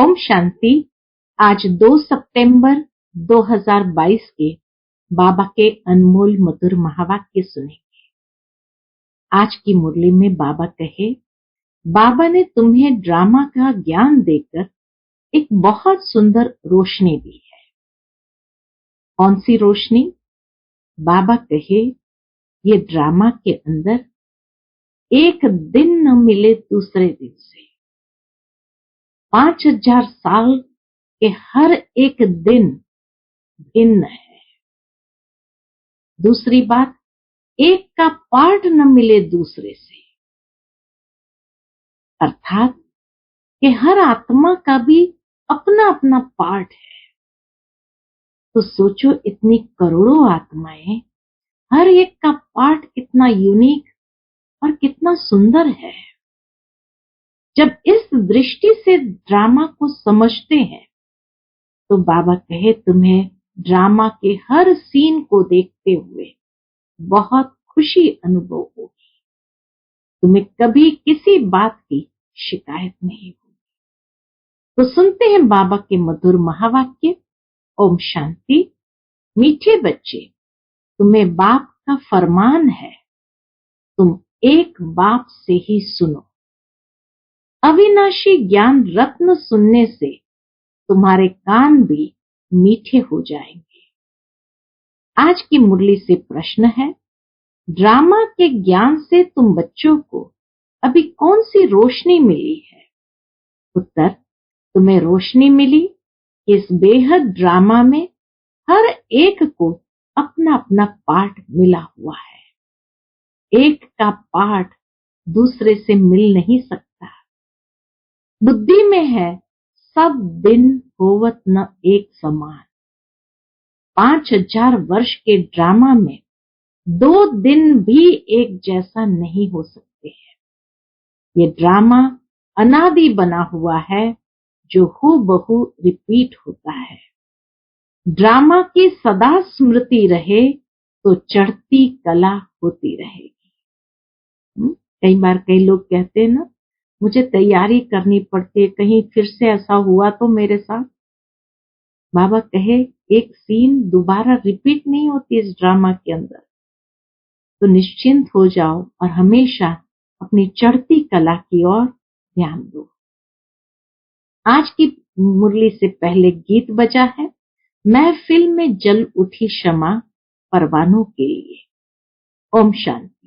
ओम शांति। आज 2 सितंबर 2022 के बाबा के अनमोल मधुर महावाक्य सुनेंगे। आज की मुरली में बाबा कहे, बाबा ने तुम्हें ड्रामा का ज्ञान देकर एक बहुत सुंदर रोशनी दी है। कौन सी रोशनी? बाबा कहे, ये ड्रामा के अंदर एक दिन न मिले दूसरे दिन से 5000 साल के हर एक दिन भिन्न है। दूसरी बात, एक का पार्ट न मिले दूसरे से, अर्थात कि हर आत्मा का भी अपना अपना पार्ट है। तो सोचो, इतनी करोड़ों आत्माएं, हर एक का पार्ट कितना यूनिक और कितना सुंदर है। जब इस दृष्टि से ड्रामा को समझते हैं तो बाबा कहे, तुम्हें ड्रामा के हर सीन को देखते हुए बहुत खुशी अनुभव होगी। तुम्हें कभी किसी बात की शिकायत नहीं होगी। तो सुनते हैं बाबा के मधुर महावाक्य। ओम शांति। मीठे बच्चे, तुम्हें बाप का फरमान है, तुम एक बाप से ही सुनो। अविनाशी ज्ञान रत्न सुनने से तुम्हारे कान भी मीठे हो जाएंगे। आज की मुरली से प्रश्न है, ड्रामा के ज्ञान से तुम बच्चों को अभी कौन सी रोशनी मिली है? उत्तर, तुम्हें रोशनी मिली कि इस बेहद ड्रामा में हर एक को अपना अपना पार्ट मिला हुआ है। एक का पार्ट दूसरे से मिल नहीं सकता। बुद्धि में है, सब दिन होवत न एक समान। 5000 वर्ष के ड्रामा में 2 दिन भी एक जैसा नहीं हो सकते हैं। ये ड्रामा अनादि बना हुआ है जो हूबहू रिपीट होता है। ड्रामा की सदा स्मृति रहे तो चढ़ती कला होती रहेगी। कई बार कई लोग कहते हैं ना, मुझे तैयारी करनी पड़ती है, कहीं फिर से ऐसा हुआ तो मेरे साथ। बाबा कहे, एक सीन दोबारा रिपीट नहीं होती इस ड्रामा के अंदर। तो निश्चिंत हो जाओ और हमेशा अपनी चढ़ती कला की ओर ध्यान दो। आज की मुरली से पहले गीत बजा है, महफिल में जल उठी क्षमा परवानों के लिए। ओम शांति।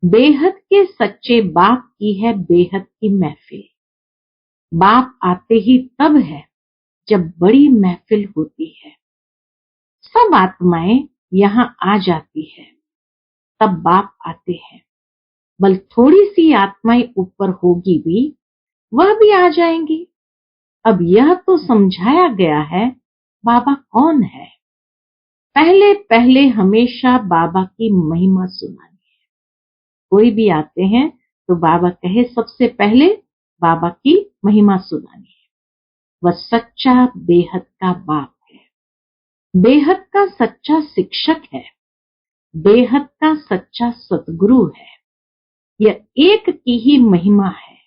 बेहद के सच्चे बाप की है बेहद की महफिल। बाप आते ही तब है जब बड़ी महफिल होती है। सब आत्माएं यहाँ आ जाती है, तब बाप आते हैं। बल थोड़ी सी आत्माएं ऊपर होगी भी, वह भी आ जाएंगी। अब यह तो समझाया गया है बाबा कौन है। पहले पहले हमेशा बाबा की महिमा सुनानी है। कोई भी आते हैं तो बाबा कहे, सबसे पहले बाबा की महिमा सुनानी है। वह सच्चा बेहद का बाप है, बेहद का सच्चा शिक्षक है, बेहद का सच्चा सतगुरु है। यह एक की ही महिमा है,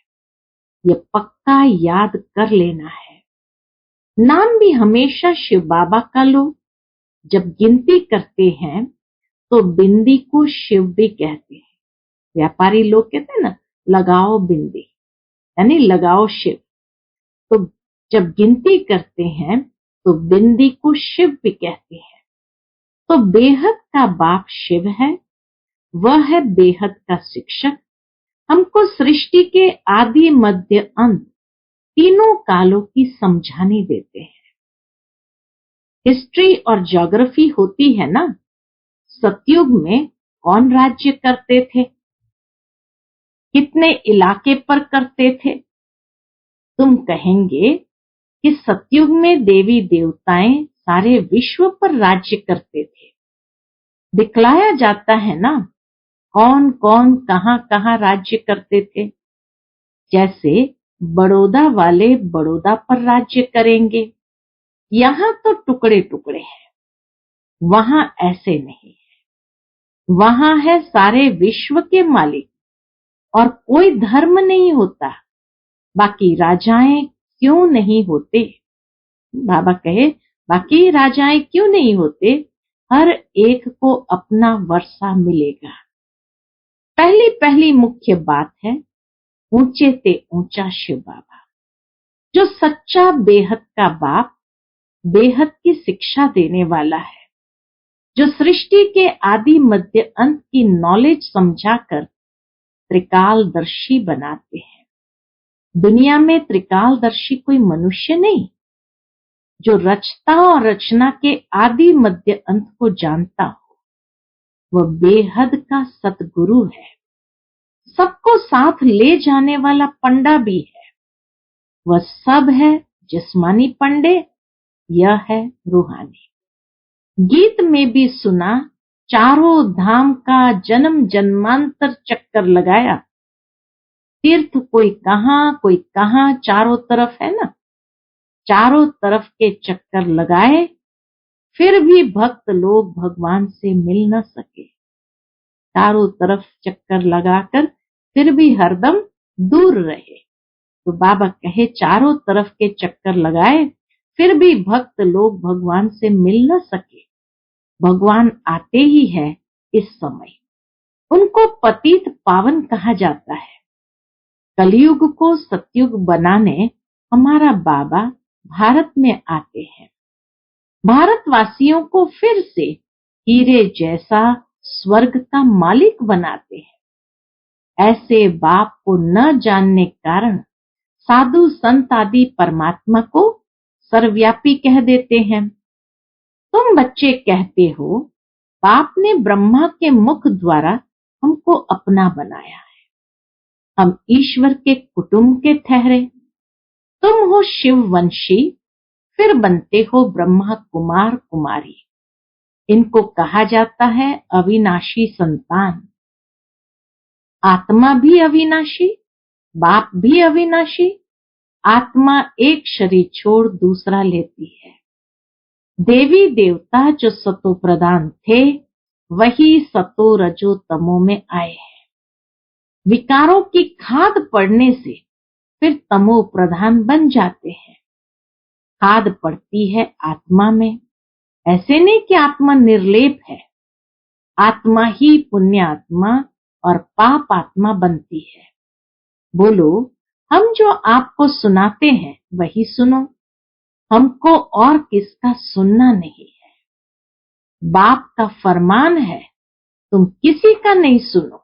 यह पक्का याद कर लेना है। नाम भी हमेशा शिव बाबा का लो। जब गिनती करते हैं तो बिंदी को शिव भी कहते हैं। व्यापारी लोग कहते हैं ना, लगाओ बिंदी, यानी लगाओ शिव। तो जब गिनती करते हैं तो बिंदी को शिव भी कहते हैं। तो बेहद का बाप शिव है, वह है बेहद का शिक्षक। हमको सृष्टि के आदि मध्य अंत तीनों कालों की समझानी देते हैं। हिस्ट्री और ज्योग्राफी होती है ना। सतयुग में कौन राज्य करते थे, कितने इलाके पर करते थे? तुम कहेंगे कि सतयुग में देवी देवताएं सारे विश्व पर राज्य करते थे। दिखलाया जाता है ना, कौन कौन कहां कहां राज्य करते थे। जैसे बड़ौदा वाले बड़ौदा पर राज्य करेंगे। यहाँ तो टुकड़े टुकड़े हैं, वहां ऐसे नहीं है। वहां है सारे विश्व के मालिक और कोई धर्म नहीं होता। बाकी राजाएं क्यों नहीं होते? बाबा कहे, बाकी राजाएं क्यों नहीं होते? हर एक को अपना वर्षा मिलेगा। पहली पहली मुख्य बात है, ऊंचे ते ऊंचा शिव बाबा, जो सच्चा बेहद का बाप, बेहद की शिक्षा देने वाला है, जो सृष्टि के आदि मध्य अंत की नॉलेज समझाकर त्रिकालदर्शी बनाते हैं। दुनिया में त्रिकालदर्शी कोई मनुष्य नहीं, जो रचता और रचना के आदि मध्य अंत को जानता हो, वह बेहद का सतगुरु है। सबको साथ ले जाने वाला पंडा भी है। वह सब है जिस्मानी पंडे, यह है रूहानी। गीत में भी सुना, चारों धाम का जन्म जन्मांतर चक्कर लगाया। तीर्थ कोई कहाँ चारों तरफ है ना, चारों तरफ के चक्कर लगाए, फिर भी भक्त लोग भगवान से मिल न सके। चारों तरफ चक्कर लगाकर फिर भी हरदम दूर रहे। तो बाबा कहे, चारों तरफ के चक्कर लगाए, फिर भी भक्त लोग भगवान से मिल न सके। भगवान आते ही है इस समय। उनको पतित पावन कहा जाता है। कलयुग को सतयुग बनाने हमारा बाबा भारत में आते हैं। भारतवासियों को फिर से हीरे जैसा स्वर्ग का मालिक बनाते हैं। ऐसे बाप को न जानने कारण साधु संत आदि परमात्मा को सर्वव्यापी कह देते हैं। तुम बच्चे कहते हो, बाप ने ब्रह्मा के मुख द्वारा हमको अपना बनाया है, हम ईश्वर के कुटुंब के ठहरे। तुम हो शिववंशी, फिर बनते हो ब्रह्मा कुमार कुमारी। इनको कहा जाता है अविनाशी संतान। आत्मा भी अविनाशी, बाप भी अविनाशी। आत्मा एक शरीर छोड़ दूसरा लेती है। देवी देवता जो सतो प्रधान थे, वही सतो रजो तमो में आए हैं। विकारों की खाद पड़ने से फिर तमो प्रधान बन जाते हैं। खाद पड़ती है आत्मा में। ऐसे नहीं कि आत्मा निर्लेप है। आत्मा ही पुण्य आत्मा और पाप आत्मा बनती है। बोलो, हम जो आपको सुनाते हैं वही सुनो, हमको और किसका सुनना नहीं है। बाप का फरमान है, तुम किसी का नहीं सुनो।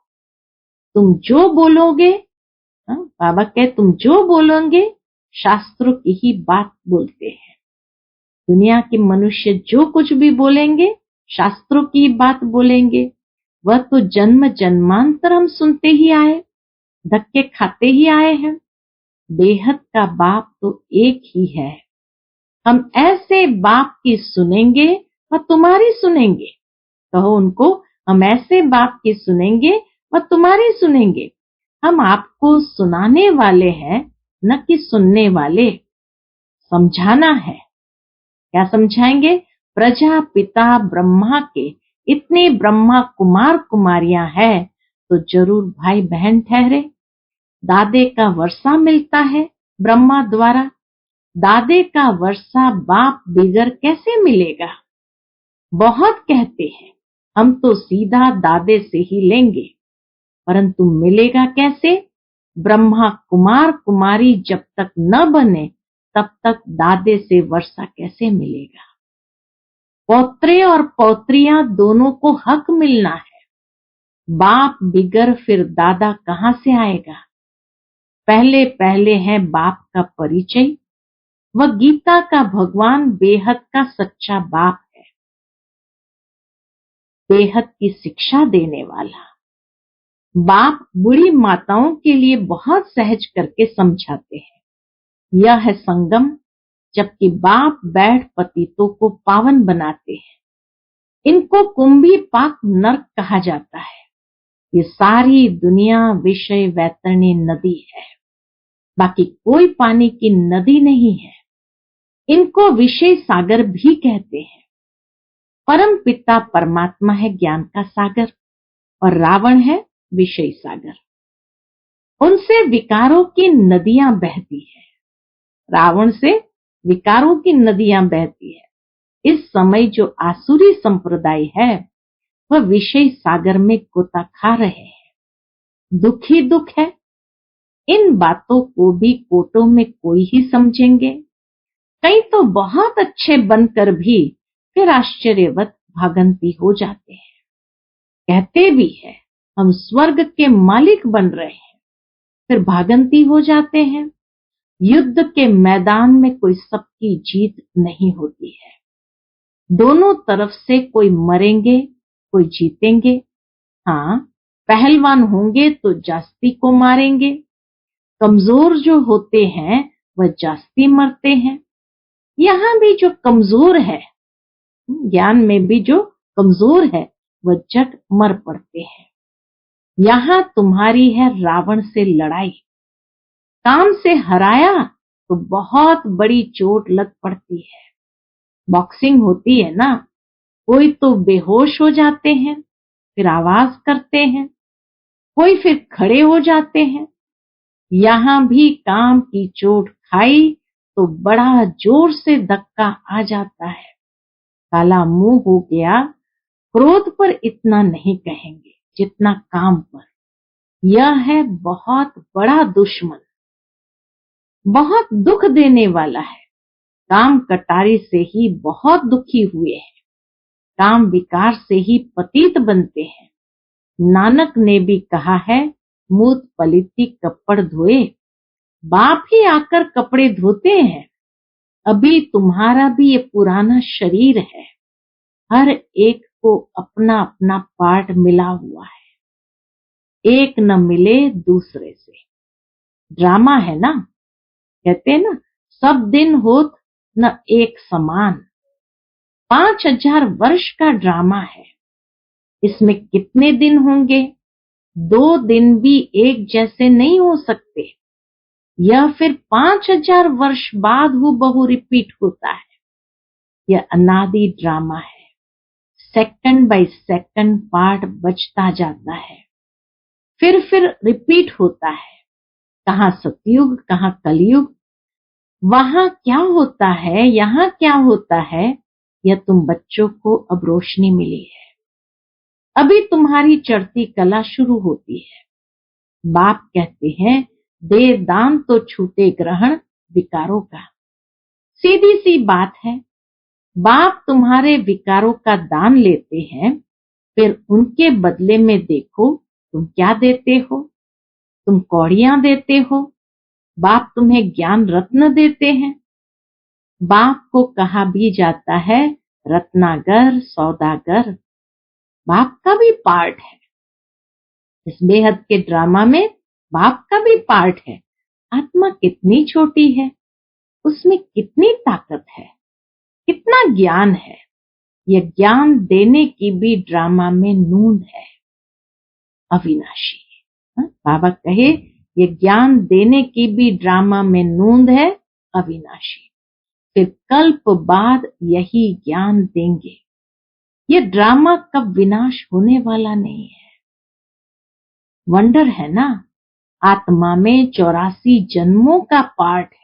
तुम जो बोलोगे, बाबा कहे, तुम जो बोलोगे शास्त्रों की ही बात बोलते हैं। दुनिया के मनुष्य जो कुछ भी बोलेंगे शास्त्रों की बात बोलेंगे। वह तो जन्म जन्मांतर हम सुनते ही आए, धक्के खाते ही आए हैं। बेहद का बाप तो एक ही है। हम ऐसे बाप की सुनेंगे और तुम्हारी सुनेंगे। कहो उनको, हम ऐसे बाप की सुनेंगे और तुम्हारी सुनेंगे। हम आपको सुनाने वाले हैं, न कि सुनने वाले। समझाना है। क्या समझाएंगे? प्रजापिता ब्रह्मा के इतने ब्रह्मा कुमार कुमारियां हैं, तो जरूर भाई बहन ठहरे। दादे का वर्षा मिलता है ब्रह्मा द्वारा। दादे का वर्षा बाप बिगर कैसे मिलेगा? बहुत कहते हैं हम तो सीधा दादे से ही लेंगे, परंतु मिलेगा कैसे? ब्रह्मा कुमार कुमारी जब तक न बने तब तक दादे से वर्षा कैसे मिलेगा? पौत्रे और पौत्रियां दोनों को हक मिलना है। बाप बिगर फिर दादा कहां से आएगा? पहले पहले है बाप का परिचय। वह गीता का भगवान बेहद का सच्चा बाप है, बेहद की शिक्षा देने वाला। बाप बूढ़ी माताओं के लिए बहुत सहज करके समझाते हैं। यह है संगम, जबकि बाप बैठ पतितों को पावन बनाते हैं। इनको कुंभी पाक नर्क कहा जाता है। ये सारी दुनिया विषय वैतरणी नदी है, बाकी कोई पानी की नदी नहीं है। इनको विषय सागर भी कहते हैं। परम पिता परमात्मा है ज्ञान का सागर और रावण है विषय सागर। उनसे विकारों की नदियां बहती है। रावण से विकारों की नदियां बहती है। इस समय जो आसुरी संप्रदाय है वह विषय सागर में गोता खा रहे हैं। दुख ही दुख है। इन बातों को भी कोटों में कोई ही समझेंगे। कई तो बहुत अच्छे बनकर भी फिर आश्चर्यवत भागंती हो जाते हैं। कहते भी है हम स्वर्ग के मालिक बन रहे हैं, फिर भागंती हो जाते हैं। युद्ध के मैदान में कोई सबकी जीत नहीं होती है। दोनों तरफ से कोई मरेंगे, कोई जीतेंगे। हाँ, पहलवान होंगे तो जास्ती को मारेंगे। कमजोर जो होते हैं वह जास्ती मरते हैं। यहाँ भी जो कमजोर है, ज्ञान में भी जो कमजोर है वह झट मर पड़ते हैं। यहाँ तुम्हारी है रावण से लड़ाई। काम से हराया तो बहुत बड़ी चोट लग पड़ती है। बॉक्सिंग होती है ना, कोई तो बेहोश हो जाते हैं, फिर आवाज करते हैं, कोई फिर खड़े हो जाते हैं। यहाँ भी काम की चोट खाई तो बड़ा जोर से धक्का आ जाता है। काला मुंह हो गया। क्रोध पर इतना नहीं कहेंगे जितना काम पर। यह है बहुत बड़ा दुश्मन, बहुत दुख देने वाला है। काम कटारी से ही बहुत दुखी हुए हैं। काम विकार से ही पतित बनते हैं। नानक ने भी कहा है, मूत पलिती कपड़ धोए। बाप ही आकर कपड़े धोते हैं। अभी तुम्हारा भी ये पुराना शरीर है। हर एक को अपना अपना पार्ट मिला हुआ है। एक न मिले दूसरे से। ड्रामा है ना, कहते हैं ना, सब दिन होत न एक समान। 5000 वर्ष का ड्रामा है। इसमें कितने दिन होंगे? 2 दिन भी एक जैसे नहीं हो सकते। यह फिर 5000 वर्ष बाद हूबहू रिपीट होता है। यह अनादि ड्रामा है। सेकंड बाय सेकंड पार्ट बचता जाता है, फिर रिपीट होता है। कहाँ सतयुग, कहाँ कलयुग, वहां क्या होता है, यहाँ क्या होता है, यह तुम बच्चों को अब रोशनी मिली है। अभी तुम्हारी चढ़ती कला शुरू होती है। बाप कहते हैं, दे दान तो छूटे ग्रहण विकारों का। सीधी सी बात है। बाप तुम्हारे विकारों का दान लेते हैं, फिर उनके बदले में देखो तुम क्या देते हो। तुम कौड़ियां देते हो, बाप तुम्हें ज्ञान रत्न देते हैं। बाप को कहा भी जाता है रत्नागर, सौदागर। बाप का भी पार्ट है इस बेहद के ड्रामा में। बाप का भी पार्ट है। आत्मा कितनी छोटी है, उसमें कितनी ताकत है, कितना ज्ञान है। यह ज्ञान देने की भी ड्रामा में नूंद है। अविनाशी। बाबा कहे, ये ज्ञान देने की भी ड्रामा में नूंद है। अविनाशी। फिर कल्प बाद यही ज्ञान देंगे। ये ड्रामा कब विनाश होने वाला नहीं है। वंडर है ना, आत्मा में 84 जन्मों का पार्ट है।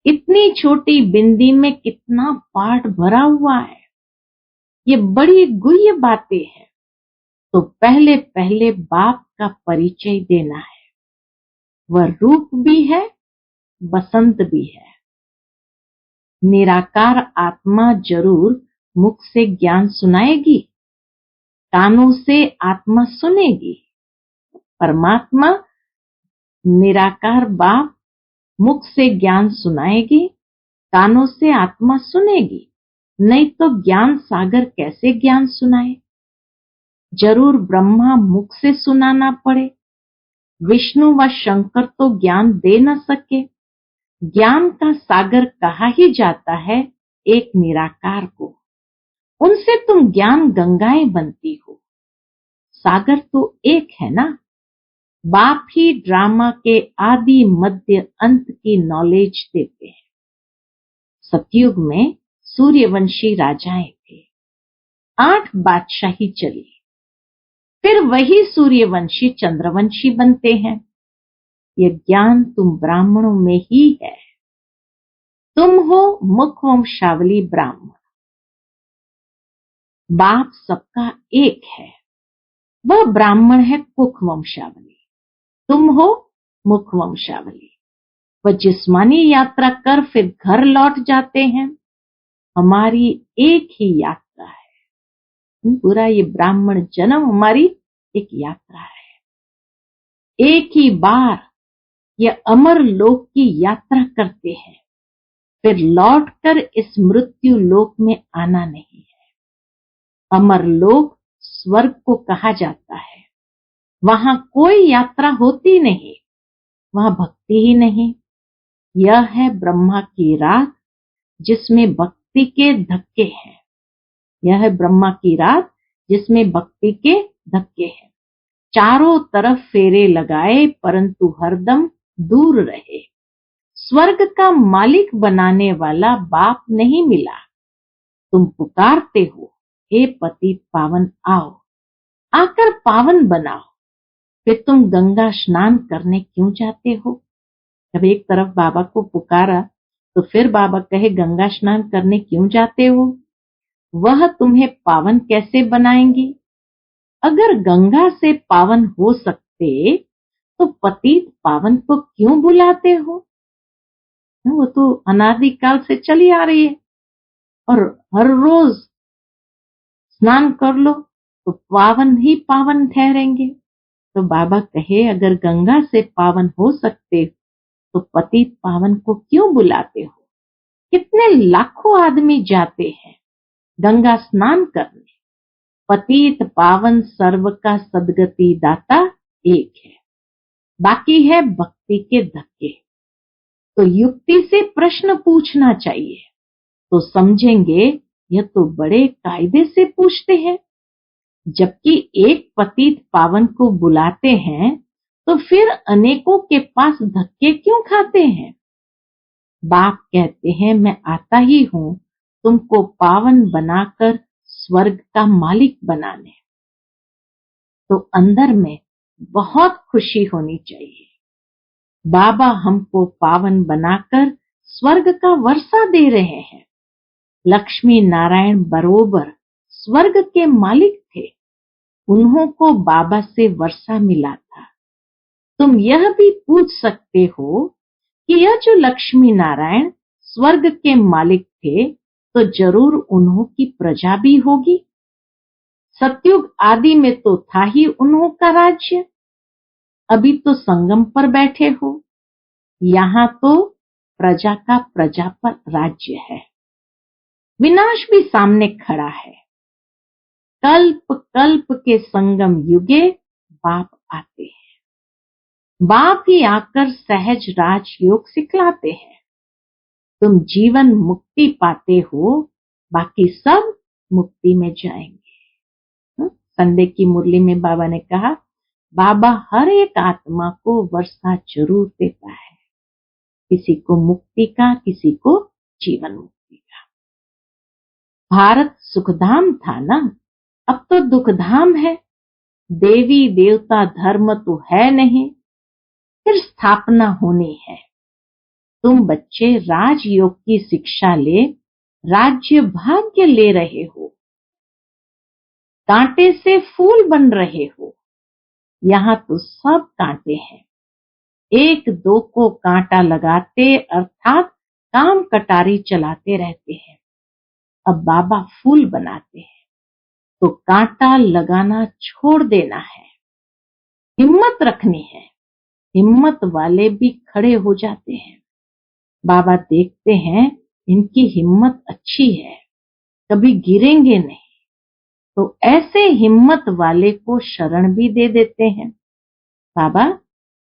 इतनी छोटी बिंदी में कितना पार्ट भरा हुआ है। ये बड़ी गुह्य बातें हैं। तो पहले पहले बाप का परिचय देना है। वह रूप भी है, बसंत भी है। निराकार आत्मा जरूर मुख से ज्ञान सुनाएगी, कानों से आत्मा सुनेगी। परमात्मा निराकार बाप मुख से ज्ञान सुनाएगी, कानों से आत्मा सुनेगी। नहीं तो ज्ञान सागर कैसे ज्ञान सुनाए। जरूर ब्रह्मा मुख से सुनाना पड़े। विष्णु व शंकर तो ज्ञान दे न सके। ज्ञान का सागर कहा ही जाता है एक निराकार को। उनसे तुम ज्ञान गंगाएं बनती हो। सागर तो एक है ना। बाप ही ड्रामा के आदि मध्य अंत की नॉलेज देते हैं। सतयुग में सूर्यवंशी राजाएं थे। 8 बादशाही चली, फिर वही सूर्यवंशी चंद्रवंशी बनते हैं। यह ज्ञान तुम ब्राह्मणों में ही है। तुम हो मुखवंशावली ब्राह्मण। बाप सबका एक है, वह ब्राह्मण है कुखवंशावली। तुम हो मुखवंशावली। वह जिस्मानी यात्रा कर फिर घर लौट जाते हैं। हमारी एक ही यात्रा है। पूरा ये ब्राह्मण जन्म हमारी एक यात्रा है। एक ही बार ये अमर लोक की यात्रा करते हैं, फिर लौटकर इस मृत्यु लोक में आना नहीं है। अमर लोक स्वर्ग को कहा जाता है। वहां कोई यात्रा होती नहीं, वहां भक्ति ही नहीं। यह है ब्रह्मा की रात जिसमें भक्ति के धक्के हैं। यह है ब्रह्मा की रात जिसमें भक्ति के धक्के हैं। चारों तरफ फेरे लगाए परंतु हरदम दूर रहे। स्वर्ग का मालिक बनाने वाला बाप नहीं मिला। तुम पुकारते हो, हे पतित पावन आओ, आकर पावन बनाओ। फिर तुम गंगा स्नान करने क्यों जाते हो? जब एक तरफ बाबा को पुकारा तो फिर बाबा कहे गंगा स्नान करने क्यों जाते हो? वह तुम्हें पावन कैसे बनाएंगी? अगर गंगा से पावन हो सकते तो पतित पावन को क्यों बुलाते हो? वो तो अनादिकाल से चली आ रही है और हर रोज स्नान कर लो तो पावन ही पावन ठहरेंगे। तो बाबा कहे अगर गंगा से पावन हो सकते तो पतित पावन को क्यों बुलाते हो? कितने लाखों आदमी जाते हैं गंगा स्नान करने। पतित पावन सर्व का सदगति दाता एक है, बाकी है भक्ति के धक्के। तो युक्ति से प्रश्न पूछना चाहिए तो समझेंगे यह तो बड़े कायदे से पूछते हैं। जबकि एक पतित पावन को बुलाते हैं तो फिर अनेकों के पास धक्के क्यों खाते हैं? बाप कहते हैं मैं आता ही हूं तुमको पावन बनाकर स्वर्ग का मालिक बनाने। तो अंदर में बहुत खुशी होनी चाहिए। बाबा हमको पावन बनाकर स्वर्ग का वर्षा दे रहे हैं। लक्ष्मी नारायण बरोबर स्वर्ग के मालिक थे, उन्हों को बाबा से वर्षा मिला था। तुम यह भी पूछ सकते हो कि यह जो लक्ष्मी नारायण स्वर्ग के मालिक थे तो जरूर उन्हों की प्रजा भी होगी। सतयुग आदि में तो था ही उन्हों का राज्य। अभी तो संगम पर बैठे हो, यहाँ तो प्रजा का प्रजा पर राज्य है। विनाश भी सामने खड़ा है। कल्प कल्प के संगम युगे बाप आते हैं। बाप ही आकर सहज राजयोग सिखलाते हैं। तुम जीवन मुक्ति पाते हो, बाकी सब मुक्ति में जाएंगे। संडे की मुरली में बाबा ने कहा बाबा हर एक आत्मा को वर्षा जरूर देता है, किसी को मुक्ति का, किसी को जीवन मुक्ति का। भारत सुखधाम था ना, अब तो दुखधाम है। देवी देवता धर्म तो है नहीं, फिर स्थापना होनी है। तुम बच्चे राजयोग की शिक्षा ले राज्य भाग्य ले रहे हो, कांटे से फूल बन रहे हो। यहाँ तो सब कांटे हैं। एक दो को कांटा लगाते अर्थात काम कटारी चलाते रहते हैं। अब बाबा फूल बनाते हैं तो कांटा लगाना छोड़ देना है, हिम्मत रखनी है। हिम्मत वाले भी खड़े हो जाते हैं। बाबा देखते हैं इनकी हिम्मत अच्छी है, कभी गिरेंगे नहीं, तो ऐसे हिम्मत वाले को शरण भी दे देते हैं। बाबा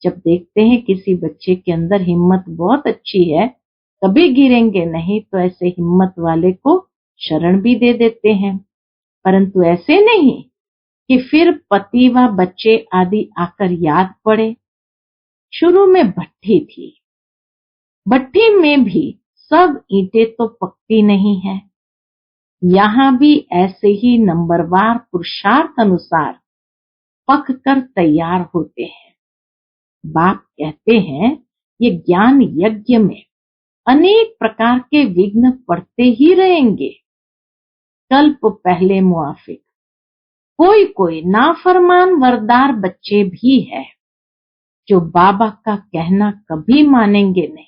जब देखते हैं किसी बच्चे के अंदर हिम्मत बहुत अच्छी है, कभी गिरेंगे नहीं, तो ऐसे हिम्मत वाले को शरण भी दे देते हैं। परंतु ऐसे नहीं कि फिर पति व बच्चे आदि आकर याद पड़े। शुरू में भट्ठी थी, भट्ठी में भी सब ईंटें तो पकती नहीं है। यहाँ भी ऐसे ही नंबरवार पुरुषार्थ अनुसार पक कर तैयार होते हैं। बाप कहते हैं ये ज्ञान यज्ञ में अनेक प्रकार के विघ्न पड़ते ही रहेंगे। कल्प पहले मुआफिक कोई कोई नाफरमान वरदार बच्चे भी है जो बाबा का कहना कभी मानेंगे नहीं,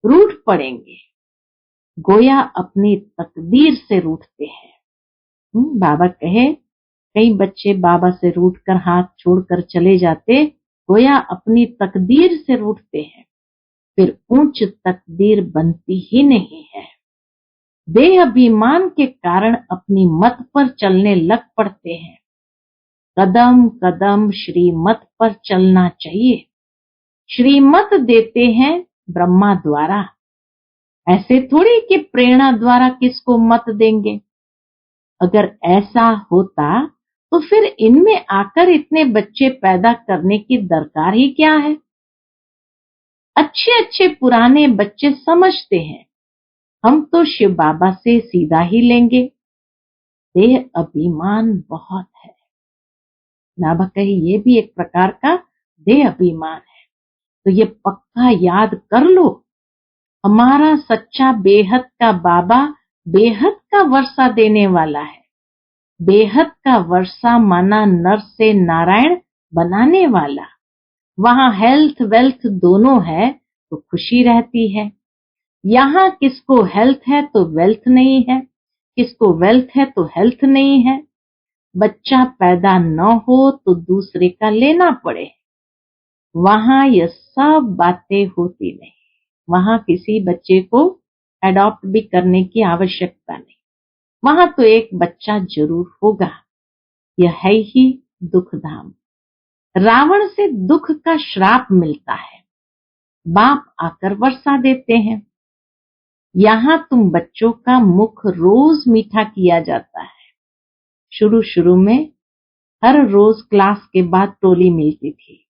रूठ पड़ेंगे, गोया अपनी तकदीर से रूठते हैं। बाबा कहे कई बच्चे बाबा से रूठकर हाथ छोड़कर चले जाते, गोया अपनी तकदीर से रूठते हैं, फिर ऊंच तकदीर बनती ही नहीं है। देह अभिमान के कारण अपनी मत पर चलने लग पड़ते हैं। कदम कदम श्रीमत पर चलना चाहिए। श्रीमत देते हैं ब्रह्मा द्वारा, ऐसे थोड़ी कि प्रेरणा द्वारा किसको मत देंगे। अगर ऐसा होता तो फिर इनमें आकर इतने बच्चे पैदा करने की दरकार ही क्या है। अच्छे अच्छे पुराने बच्चे समझते हैं हम तो शिव बाबा से सीधा ही लेंगे। देह अभिमान बहुत है। बाबा कहे ये भी एक प्रकार का देह अभिमान है, तो ये पक्का याद कर लो, हमारा सच्चा बेहद का बाबा बेहद का वर्षा देने वाला है। बेहद का वर्षा माना नर से नारायण बनाने वाला। वहां हेल्थ वेल्थ दोनों है तो खुशी रहती है। यहाँ किसको हेल्थ है तो वेल्थ नहीं है, किसको वेल्थ है तो हेल्थ नहीं है। बच्चा पैदा न हो तो दूसरे का लेना पड़े। वहां ये सब बातें होती नहीं। वहां किसी बच्चे को अडॉप्ट भी करने की आवश्यकता नहीं। वहां तो एक बच्चा जरूर होगा। यह है ही दुख धाम। रावण से दुख का श्राप मिलता है, बाप आकर वर्षा देते हैं। यहाँ तुम बच्चों का मुख रोज मीठा किया जाता है। शुरू शुरू में हर रोज क्लास के बाद टोली मिलती थी।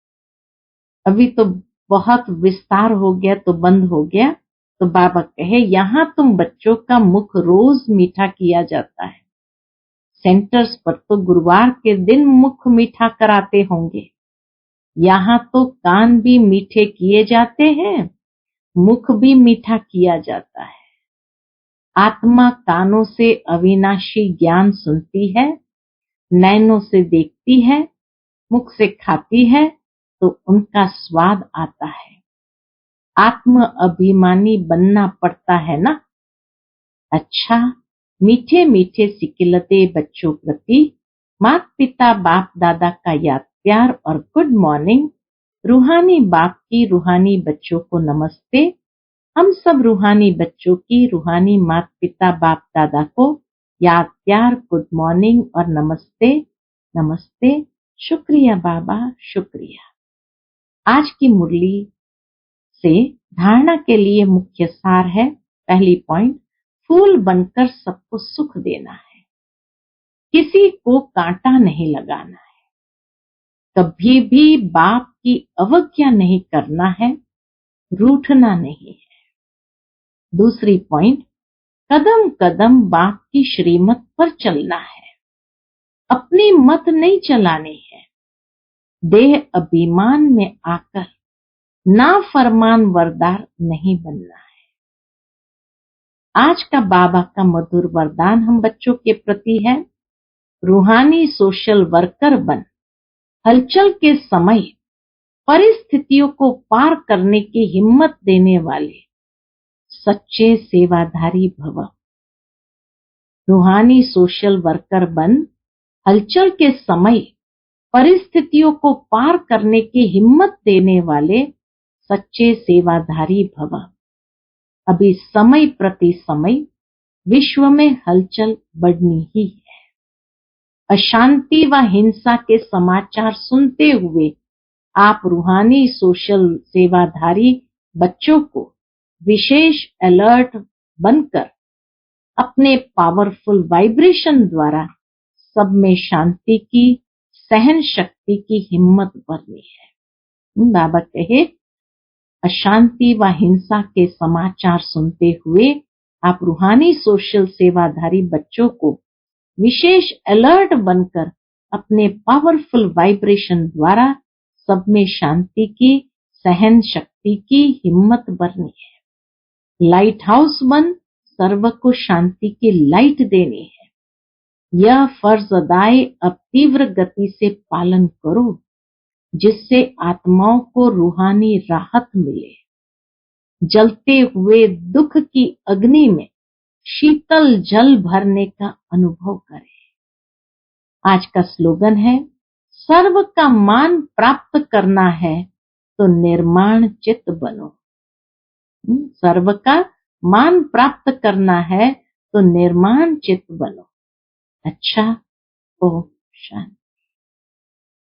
अभी तो बहुत विस्तार हो गया तो बंद हो गया। तो बाबा कहे यहाँ तुम बच्चों का मुख रोज मीठा किया जाता है। सेंटर्स पर तो गुरुवार के दिन मुख मीठा कराते होंगे। यहाँ तो कान भी मीठे किए जाते हैं, मुख भी मीठा किया जाता है। आत्मा कानों से अविनाशी ज्ञान सुनती है, नैनों से देखती है, मुख से खाती है तो उनका स्वाद आता है। आत्म अभिमानी बनना पड़ता है ना। अच्छा, मीठे मीठे सिकिलते बच्चों प्रति माता पिता बाप दादा का याद प्यार और गुड मॉर्निंग। रूहानी बाप की रूहानी बच्चों को नमस्ते। हम सब रूहानी बच्चों की रूहानी माता पिता बाप दादा को याद प्यार गुड मॉर्निंग और नमस्ते नमस्ते। शुक्रिया बाबा, शुक्रिया। आज की मुरली से धारणा के लिए मुख्य सार है। पहली पॉइंट, फूल बनकर सबको सुख देना है, किसी को कांटा नहीं लगाना है, कभी भी बाप की अवज्ञा नहीं करना है, रूठना नहीं है। दूसरी पॉइंट, कदम कदम बाप की श्रीमत पर चलना है, अपनी मत नहीं चलानी है। देह अभिमान में आकर नाफरमान वरदार नहीं बनना है। आज का बाबा का मधुर वरदान हम बच्चों के प्रति है, रूहानी सोशल वर्कर बन, हलचल के समय परिस्थितियों को पार करने की हिम्मत देने वाले सच्चे सेवाधारी भव। रूहानी सोशल वर्कर बन, हलचल के समय परिस्थितियों को पार करने की हिम्मत देने वाले सच्चे सेवाधारी भव। अभी समय प्रति समय विश्व में हलचल बढ़नी ही है। अशांति व हिंसा के समाचार सुनते हुए आप रूहानी सोशल सेवाधारी बच्चों को विशेष अलर्ट बनकर अपने पावरफुल वाइब्रेशन द्वारा सब में शांति की, सहन शक्ति की हिम्मत भरनी है। बाबा कहे अशांति व हिंसा के समाचार सुनते हुए आप रूहानी सोशल सेवाधारी बच्चों को विशेष अलर्ट बनकर अपने पावरफुल वाइब्रेशन द्वारा सब में शांति की, सहन शक्ति की हिम्मत भरनी है। लाइट हाउस बन सर्व को शांति की लाइट देनी है। यह फर्ज अदाए अब तीव्र गति से पालन करो, जिससे आत्माओं को रूहानी राहत मिले। जलते हुए दुख की अग्नि में शीतल जल भरने का अनुभव करें। आज का स्लोगन है, सर्व का मान प्राप्त करना है तो निर्माण चित्त बनो। सर्व का मान प्राप्त करना है तो निर्माण चित्त बनो। अच्छा, ओम शांति।